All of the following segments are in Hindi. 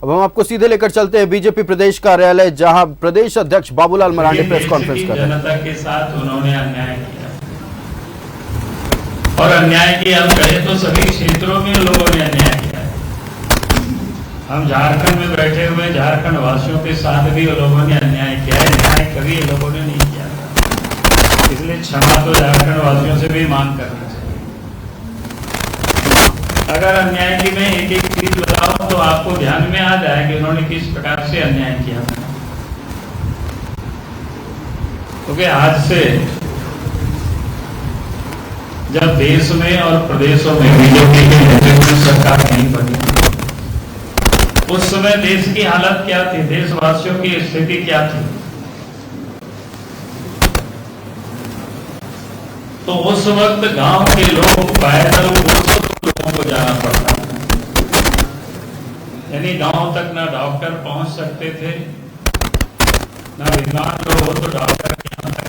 अब हम आपको सीधे लेकर चलते हैं बीजेपी प्रदेश कार्यालय, जहां प्रदेश अध्यक्ष बाबूलाल मरांडी प्रेस कॉन्फ्रेंस कर रहे हैं। जनता के साथ उन्होंने अन्याय किया, और अन्याय की हम कहें तो सभी क्षेत्रों में लोगों ने अन्याय किया। हम झारखंड में बैठे हुए झारखंड वासियों के साथ भी लोगों ने अन्याय किया है। न्याय कभी लोगों ने नहीं किया, इसलिए क्षमा तो झारखंड वासियों से भी मांग करनी चाहिए। अगर अन्याय की मैं एक एक चीज बताऊं तो आपको ध्यान में आ जाए कि उन्होंने किस प्रकार से अन्याय किया। क्योंकि आज से जब देश में और प्रदेशों में बीजेपी के नेतृत्व में सरकार नहीं बनी, उस समय देश की हालत क्या थी, देशवासियों की स्थिति क्या थी। तो उस वक्त गांव के लोग पैदल लोगों को जाना पड़ता था, यानी गांव तक ना डॉक्टर पहुंच सकते थे, ना विद्वान लोग हो तो डॉक्टर के यहाँ तक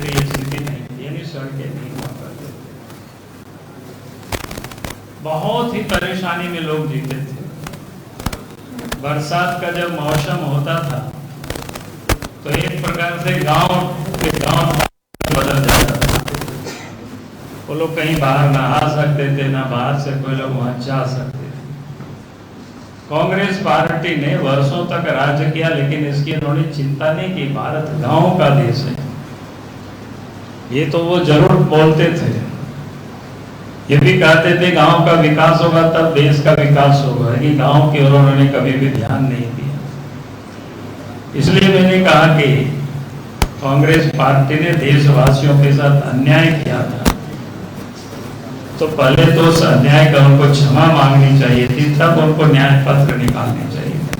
ये स्थिति नहीं थी, यानी सड़कें नहीं हुआ करते। बहुत ही परेशानी में लोग जीते थे। बरसात का जब मौसम होता था तो एक प्रकार से गांव बदल जाता था। वो लोग कहीं बाहर ना आ सकते थे, ना बाहर से कोई लोग वहां जा सकते थे। कांग्रेस पार्टी ने वर्षों तक राज्य किया, लेकिन इसकी उन्होंने चिंता नहीं की। भारत गांव का देश है, ये तो वो जरूर बोलते थे। ये भी कहते थे गांव का विकास होगा तब देश का विकास होगा, लेकिन गांव की ओर उन्होंने कभी भी ध्यान नहीं दिया। इसलिए मैंने कहा कि कांग्रेस पार्टी ने देशवासियों के साथ अन्याय किया था, तो पहले तो उस अन्याय का उनको क्षमा मांगनी चाहिए थी, तब उनको न्याय पत्र निकालने चाहिए थे।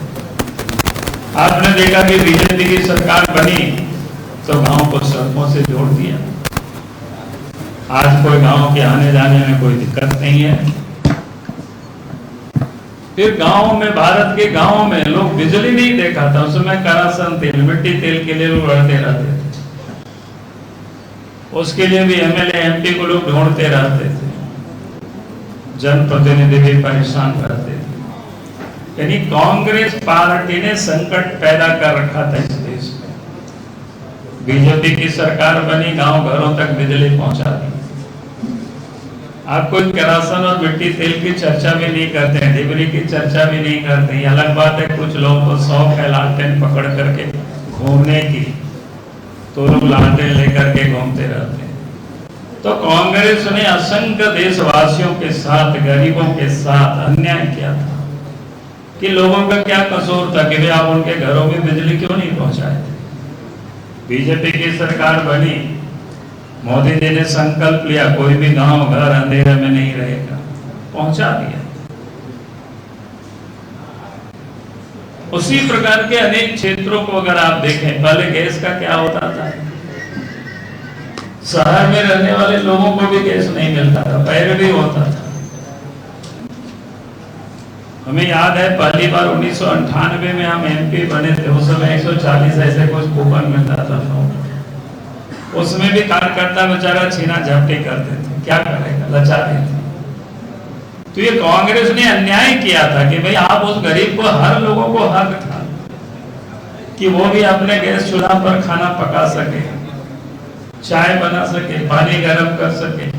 आपने देखा कि बीजेपी की सरकार बनी तो गांव को सड़कों से जोड़ दिया। आज कोई गांव के आने जाने में कोई दिक्कत नहीं है। फिर गांव में, भारत के गांव में लोग बिजली नहीं देखा था, उसमें करासन तेल, मिट्टी तेल के लिए लोग लड़ते रहते थे। उसके लिए भी एमएलए एमपी को लोग ढूंढते रहते थे, जनप्रतिनिधि भी परेशान करते थे। यानी कांग्रेस पार्टी ने संकट पैदा कर रखा था इस देश में। बीजेपी की सरकार बनी, गांव घरों तक बिजली पहुंचा दी। आप कोई केरोसिन और मिट्टी तेल की चर्चा भी नहीं करते हैं, डिबरी की चर्चा भी नहीं करते हैं। अलग बात है कुछ लोगों को शौक है लालटेन पकड़ करके घूमने की, तो लोग लालटेन लेकर के घूमते रहते हैं। तो कांग्रेस ने असंख्य देशवासियों के साथ, गरीबों के साथ अन्याय किया था कि लोगों का क्या कसूर था कि वे आप उनके घरों में बिजली क्यों नहीं पहुंचाए थे। बीजेपी की सरकार बनी, मोदी जी ने संकल्प लिया कोई भी गांव घर अंधेरे में नहीं रहेगा, पहुंचा दिया। उसी प्रकार के अनेक क्षेत्रों को अगर आप देखें, पहले गैस का क्या होता था, शहर में रहने वाले लोगों को भी गैस नहीं मिलता था, पहले भी होता था। हमें याद है पहली बार 1998 में हम एमपी बने थे, उस समय 140 ऐसे कुछ कूपन मिलता था। उसमें भी कार्यकर्ता बेचारा छीना झपटी करते थे, क्या करेगा, लाचारी थे। तो ये कांग्रेस ने अन्याय किया था कि भाई आप उस गरीब को, हर लोगों को हक था कि वो भी अपने गैस चूल्हा पर खाना पका सके, चाय बना सके, पानी गर्म कर सके,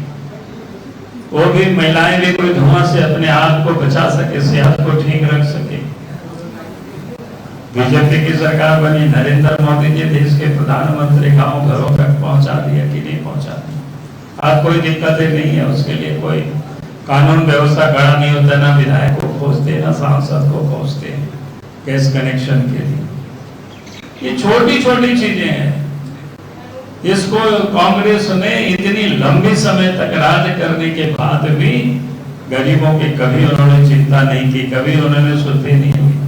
वो भी महिलाएं भी कोई धुआं से अपने आप को बचा सके, सेहत को ठीक रख सके। बीजेपी की सरकार बनी, नरेंद्र मोदी जी देश के प्रधानमंत्री, गांव घरों तक पहुंचा दिया कि नहीं पहुंचा दिया। आज कोई दिक्कत नहीं है, उसके लिए कोई कानून व्यवस्था खड़ा नहीं होता, ना विधायक को खोजते, ना सांसद को खोजते गैस कनेक्शन के लिए। ये छोटी छोटी चीजें हैं, इसको कांग्रेस ने इतनी लंबी समय तक राज करने के बाद भी गरीबों की कभी उन्होंने चिंता नहीं की, कभी उन्होंने सुधी नहीं की।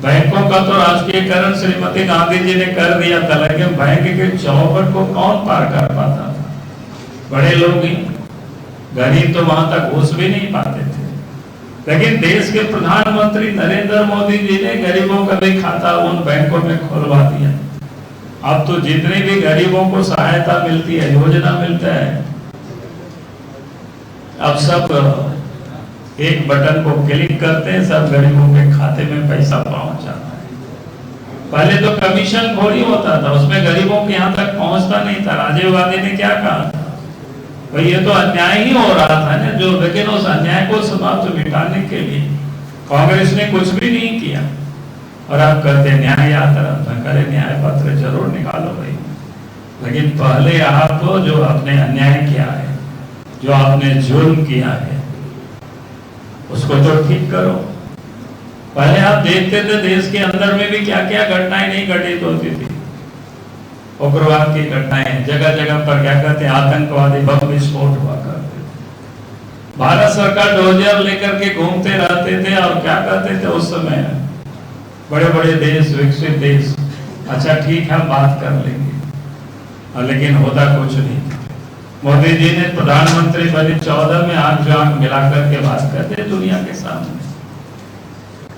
बैंकों का तो राष्ट्रीयकरण श्रीमती गांधी जी ने कर दिया था, लेकिन बैंक के चौखट को कौन पार कर पाता था, बड़े लोग ही, गरीब तो वहां तक घुस भी नहीं पाते थे। लेकिन देश के प्रधानमंत्री नरेंद्र मोदी जी ने गरीबों का भी खाता उन बैंकों में खुलवा दिया। अब तो जितने भी गरीबों को सहायता मिलती है, योजना मिलता है, अब सब एक बटन को क्लिक करते हैं, सब गरीबों के खाते में पैसा पहुंच जाता है। पहले तो कमीशन थोड़ी होता था, उसमें गरीबों के यहाँ तक पहुंचता नहीं था। राजीव गांधी ने क्या कहा था, भाई ये तो अन्याय ही हो रहा था ना जो, लेकिन उस अन्याय को समाप्त मिटाने के लिए कांग्रेस ने कुछ भी नहीं किया। और आप कहते न्याय यात्रा, करे न्याय पत्र जरूर निकालो भाई, लेकिन पहले आप जो आपने अन्याय किया है, जो आपने जुल्म किया है, उसको तो ठीक करो। पहले आप देखते थे देश के अंदर में भी क्या क्या घटनाएं नहीं घटित होती थी। उग्रवाद की घटनाएं जगह जगह पर, क्या कहते हैं, आतंकवादी बम विस्फोट हुआ करते थे। भारत सरकार डोजर लेकर के घूमते रहते थे और क्या कहते थे उस समय, बड़े बड़े देश, विकसित देश, अच्छा ठीक है बात कर लेंगे, लेकिन होता कुछ नहीं। मोदी जी ने प्रधानमंत्री बने 14 में आंख जो आंख मिलाकर के बात करते दुनिया के सामने,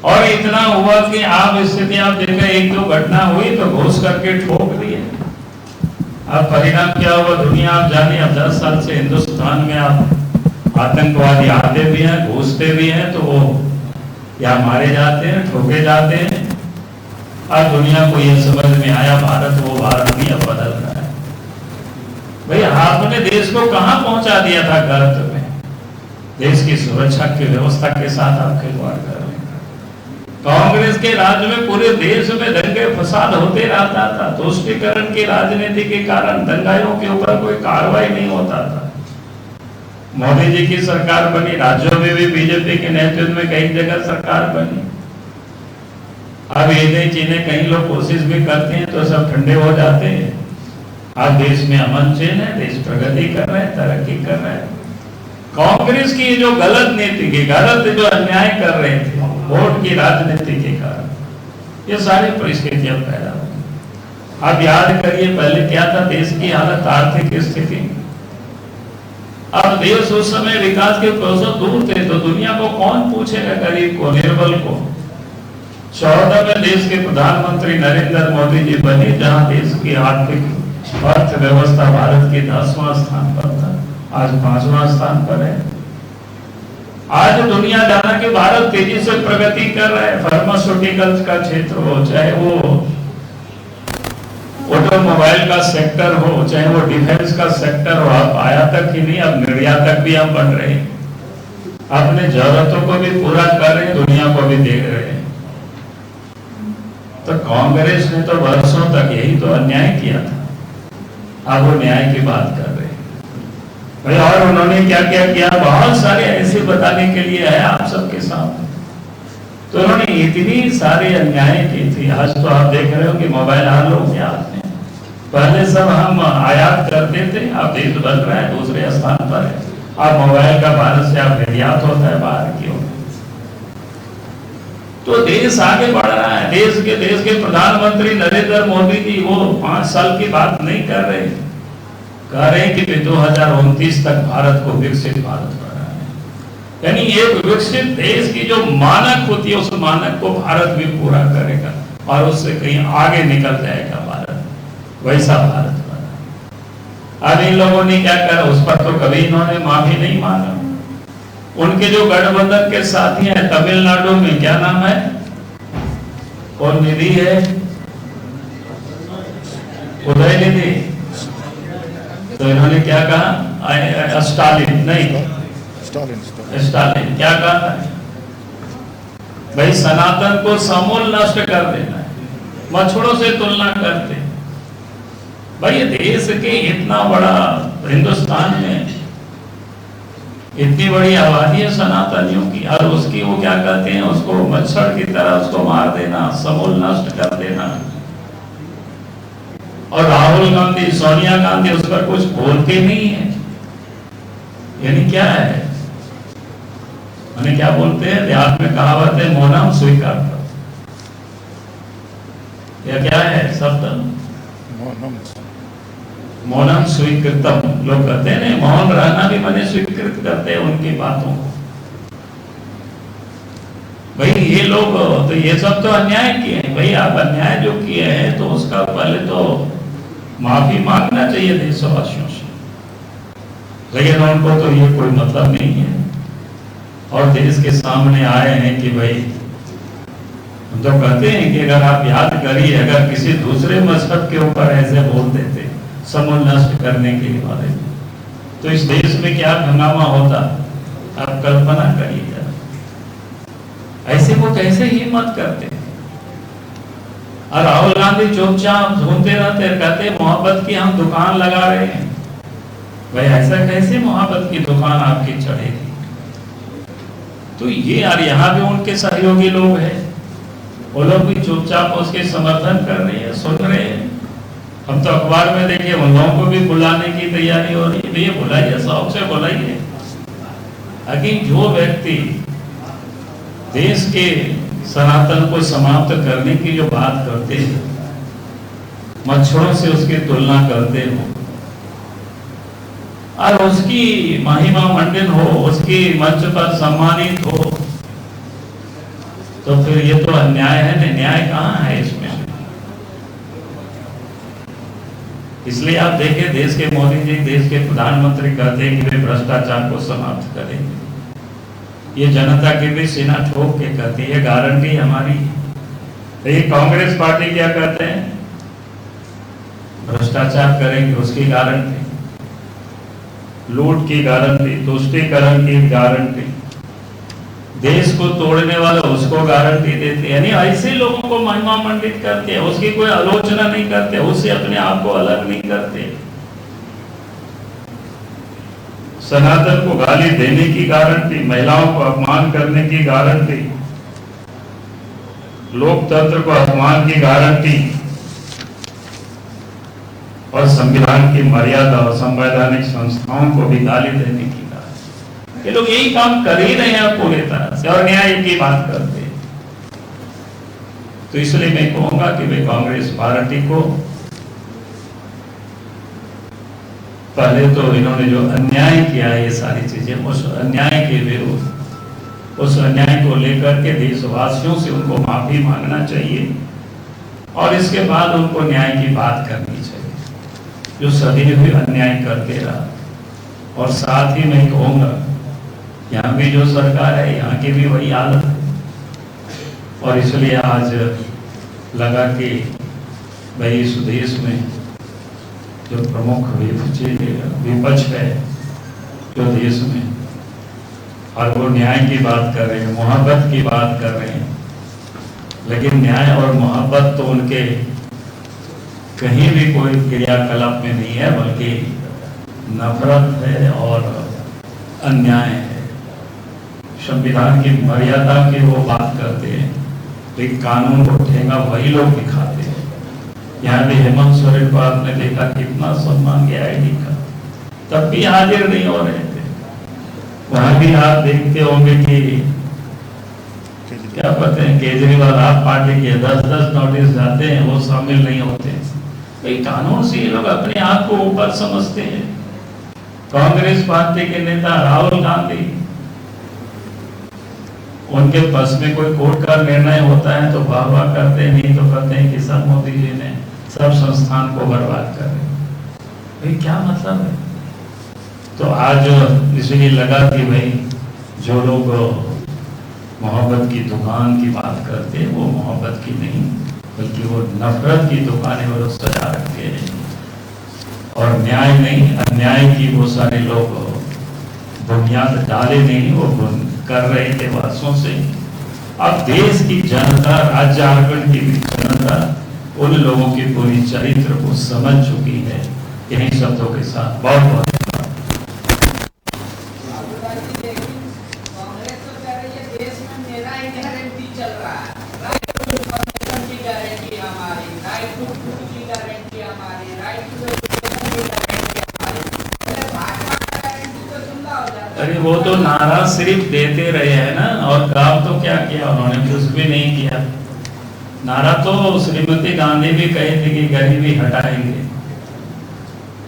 और इतना हुआ कि आप स्थिति आप देखें, एक दो घटना हुई तो घोष करके ठोक दिए। अब परिणाम क्या हुआ दुनिया आप जानिए। अब 10 साल से हिंदुस्तान में आप आतंकवादी आते भी हैं, घुसते भी हैं, तो वो या मारे जाते हैं, ठोके जाते हैं। अब दुनिया को ये समझ में आया भारत वो भारत नहीं अब बदल रहा है। भाई आपने देश को कहां पहुंचा दिया था, गर्त में। देश की सुरक्षा की व्यवस्था के साथ आप खिलवाड़ कर रहे हैं। कांग्रेस के राज में पूरे देश में दंगे फसाद होते रहता था। तुष्टीकरण की राजनीति के कारण दंगाइयों के ऊपर कोई कार्रवाई नहीं होता था। मोदी जी की सरकार बनी, राज्यों में भी बीजेपी के नेतृत्व में कई जगह सरकार बनी। अब ये चीजें कई लोग कोशिश भी करते हैं तो सब ठंडे हो जाते हैं। अब देश में अमन चैन है, देश प्रगति कर रहे हैं, तरक्की कर रहे हैं। कांग्रेस की जो गलत नीति की, गलत जो अन्याय कर रहे थे वोट की राजनीति के कारण, ये सारी परिस्थितियां पैदा हुई। आप याद करिए पहले क्या था देश की हालत, आर्थिक स्थिति। अब देश उस समय विकास के प्रोसेस दूर थे, तो दुनिया को कौन पूछेगा, गरीब को, निर्बल को। 14 में देश के प्रधानमंत्री नरेंद्र मोदी जी बने, जहां देश की आर्थिक अर्थव्यवस्था भारत के 10वां स्थान पर था, आज 5वां स्थान पर है। आज दुनिया जाना कि भारत तेजी से प्रगति कर रहा है। फार्मास्यूटिकल्स का क्षेत्र हो, चाहे वो ऑटोमोबाइल का सेक्टर हो, चाहे वो डिफेंस का सेक्टर हो, आप आयातक ही नहीं अब निर्यातक भी हम बन रहे हैं। अपने जरूरतों को भी पूरा कर रहे हैं, दुनिया को भी दे रहे हैं। तो कांग्रेस ने तो वर्षों तक यही तो अन्याय किया था, अब वो न्याय की बात कर रहे हैं भाई। और उन्होंने क्या क्या किया, बहुत सारे ऐसे बताने के लिए है आप सबके सामने। तो उन्होंने इतनी सारे अन्याय की थी। आज तो आप देख रहे हो कि मोबाइल हाल हो गया आपने, पहले सब हम आयात करते थे, अब देश बन रहा है, दूसरे स्थान पर है। अब मोबाइल का भारत से अब निर्यात होता है बाहर की ओर। तो देश आगे बढ़ रहा है। देश के प्रधानमंत्री नरेंद्र मोदी जी वो 5 साल की बात नहीं कर रहे, कह रहे हैं कि 2029 तक भारत को विकसित भारत बनाना है। यानी ये विकसित देश की जो मानक होती है, उस मानक को भारत भी पूरा करेगा और उससे कहीं आगे निकल जाएगा भारत, वैसा भारत बना। अब इन लोगों ने क्या करा, उस पर तो कभी इन्होंने माफी नहीं मांगा। उनके जो गठबंधन के साथी हैं तमिलनाडु में, क्या नाम है, कौन निधि है, उदयनिधि, तो इन्होंने क्या कहा, स्टालिन नहीं, स्टालिन क्या कहा, भाई सनातन को समूल नष्ट कर देना है, मछुआरों से तुलना करते। भाई देश के इतना बड़ा हिंदुस्तान में इतनी बड़ी आबादी है सनातनियों की, और उसकी वो क्या कहते हैं, उसको मच्छर की तरह उसको मार देना, समूल नष्ट कर देना। और राहुल गांधी, सोनिया गांधी उस पर कुछ बोलते नहीं है। यानी क्या है, मैंने क्या बोलते हैं, देहात में कहावत है, मौनम स्वीकार। यह क्या है शब्द, मौनम स्वीकृतम। लोग कहते हैं नहीं, मौन रहना भी मैंने स्वीकृत करते हैं उनकी बातों को। भाई ये लोग तो ये सब तो अन्याय किए हैं। भाई आप अन्याय जो किए हैं तो उसका पहले तो माफी मांगना चाहिए देशवासियों से, लेकिन उनको तो ये कोई मतलब नहीं है। और देश के सामने आए हैं कि भाई, हम तो कहते हैं कि अगर आप याद करिए, अगर किसी दूसरे मजहब के ऊपर ऐसे बोल देते समूल नष्ट करने के बारे में, तो इस देश में क्या हंगामा होता, आप कल्पना करिए। ऐसे वो कैसे हिम्मत करते। और राहुल गांधी चुपचाप झूमते रहते, कहते मोहब्बत की हम दुकान लगा रहे हैं। भाई ऐसा कैसे मोहब्बत की दुकान आपकी चढ़ेगी? तो ये यार, यहाँ भी उनके सहयोगी लोग हैं, वो लोग भी चुपचाप उसके समर्थन कर रहे हैं, सुन रहे हैं। हम तो अखबार में देखिए उन लोगों को भी बुलाने की तैयारी हो रही है। भैया बुलाइए, शौक से बुलाइए। लेकिन जो व्यक्ति देश के सनातन को समाप्त करने की जो बात करते हैं, मच्छरों से उसकी तुलना करते हो और उसकी महिमा मंडित हो, उसकी मंच पर सम्मानित हो, तो फिर ये तो अन्याय है ना। न्याय कहाँ है इसमें? इसलिए आप देखें, देश के मोदी जी, देश के प्रधानमंत्री कहते हैं कि वे भ्रष्टाचार को समाप्त करेंगे। ये जनता की भी सीना ठोक के कहती है, गारंटी हमारी। ये कांग्रेस पार्टी क्या कहते हैं? भ्रष्टाचार करेंगे, उसकी गारंटी, लूट की गारंटी, तुष्टीकरण की गारंटी, देश को तोड़ने वाला उसको गारंटी देते हैं। यानी ऐसे लोगों को महिमा मंडित करते हैं, उसकी कोई आलोचना नहीं करते, उससे अपने आप को अलग नहीं करते। सनातन को गाली देने की गारंटी, महिलाओं को अपमान करने की गारंटी, लोकतंत्र को अपमान की गारंटी और संविधान की मर्यादा और संवैधानिक संस्थाओं को भी गाली देने की गारंटी। ये लोग यही काम कर ही रहे हैं पूरी तरह से, और न्याय की बात करते हैं। तो इसलिए मैं कहूंगा कि वे कांग्रेस पार्टी को पहले तो इन्होंने जो अन्याय किया है, ये सारी चीजें, उस अन्याय के विरुद्ध, उस अन्याय को लेकर के देशवासियों से उनको माफी मांगना चाहिए और इसके बाद उनको न्याय की बात करनी चाहिए, जो सदैव भी अन्याय करते रहा। और साथ ही मैं कहूंगा, यहाँ भी जो सरकार है, यहाँ की भी वही हालत है। और इसलिए आज लगा कि भाई इस देश में जो प्रमुख विपक्ष है जो देश में, और वो न्याय की बात कर रहे हैं, मोहब्बत की बात कर रहे हैं, लेकिन न्याय और मोहब्बत तो उनके कहीं भी कोई क्रियाकलाप में नहीं है, बल्कि नफरत है और अन्याय है। संविधान की मर्यादा की वो बात करते हैं, लेकिन कानून को ठेंगा वही लोग दिखाते हैं। यहाँ भी हेमंत सोरेन को आपने देखा कितना सम्मान गया आईडी का, तब भी हाजिर नहीं हो रहे थे। वहां भी आप देखते होंगे कि क्या कहते हैं, केजरीवाल आप पार्टी के 10-10 नोटिस जाते हैं, वो शामिल नहीं होते। भाई कानून से ये लोग अपने आप को ऊपर समझते हैं। कांग्रेस पार्टी के नेता राहुल गांधी, उनके पास में कोई कोर्ट का निर्णय होता है तो वाह वाह करते, नहीं तो कहते हैं कि सब मोदी जी ने सब संस्थान को बर्बाद कर रहे। भाई क्या मतलब है? तो आज इसलिए लगा कि भाई जो लोग मोहब्बत की दुकान की बात करते हैं, वो मोहब्बत की नहीं, बल्कि वो नफरत की दुकानें वो लोग सजा रखे हैं। और न्याय नहीं, अन्याय की वो सारे लोग बुनियाद डाले नहीं, वो कर रहे थे वर्षों से। अब देश की जनता, राज्य झारखंड की भी जनता उन लोगों की पूरी चरित्र को समझ चुकी है। इन्हीं शब्दों के साथ बहुत बहुत अरे वो तो नारा सिर्फ देते रहे हैं ना, और काम तो क्या किया उन्होंने? कुछ भी नहीं किया। नारा तो श्रीमती गांधी भी कही थी कि गरीबी हटाएंगे।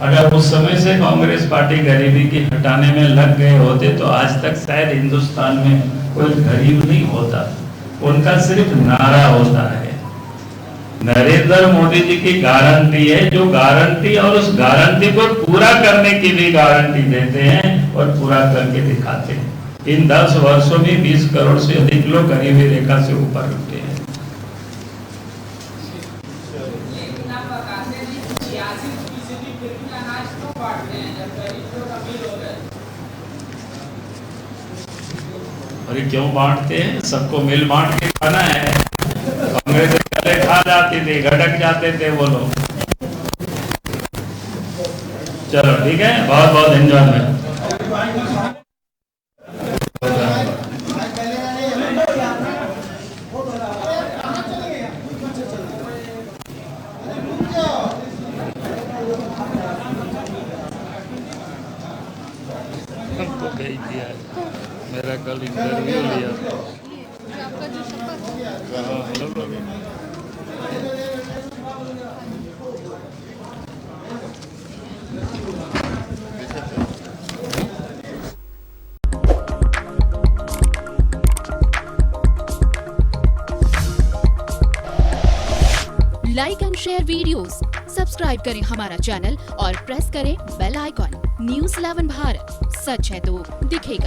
अगर उस समय से कांग्रेस पार्टी गरीबी की हटाने में लग गए होते तो आज तक शायद हिंदुस्तान में कोई गरीब नहीं होता। उनका सिर्फ नारा होता है। नरेंद्र मोदी जी की गारंटी है, जो गारंटी और उस गारंटी को पूरा करने की भी गारंटी देते हैं और पूरा करके दिखाते हैं। इन 10 वर्षों में 20 करोड़ से अधिक लोग गरीबी रेखा से ऊपर उठे हैं। और ये क्यों बांटते हैं? सबको मिल बांट के खाना है। कांग्रेस पहले खा जाती थी, घटक जाते थे वो लोग। चलो ठीक है, बहुत बहुत एंजॉयमेंट। हमको भेज दिया है, मेरा कल इंटरव्यू लिया। हाँ, hello. Like and share videos, subscribe करें हमारा चैनल और प्रेस करें बेल आइकॉन। न्यूज़ 11 भारत, सच है तो दिखेगा।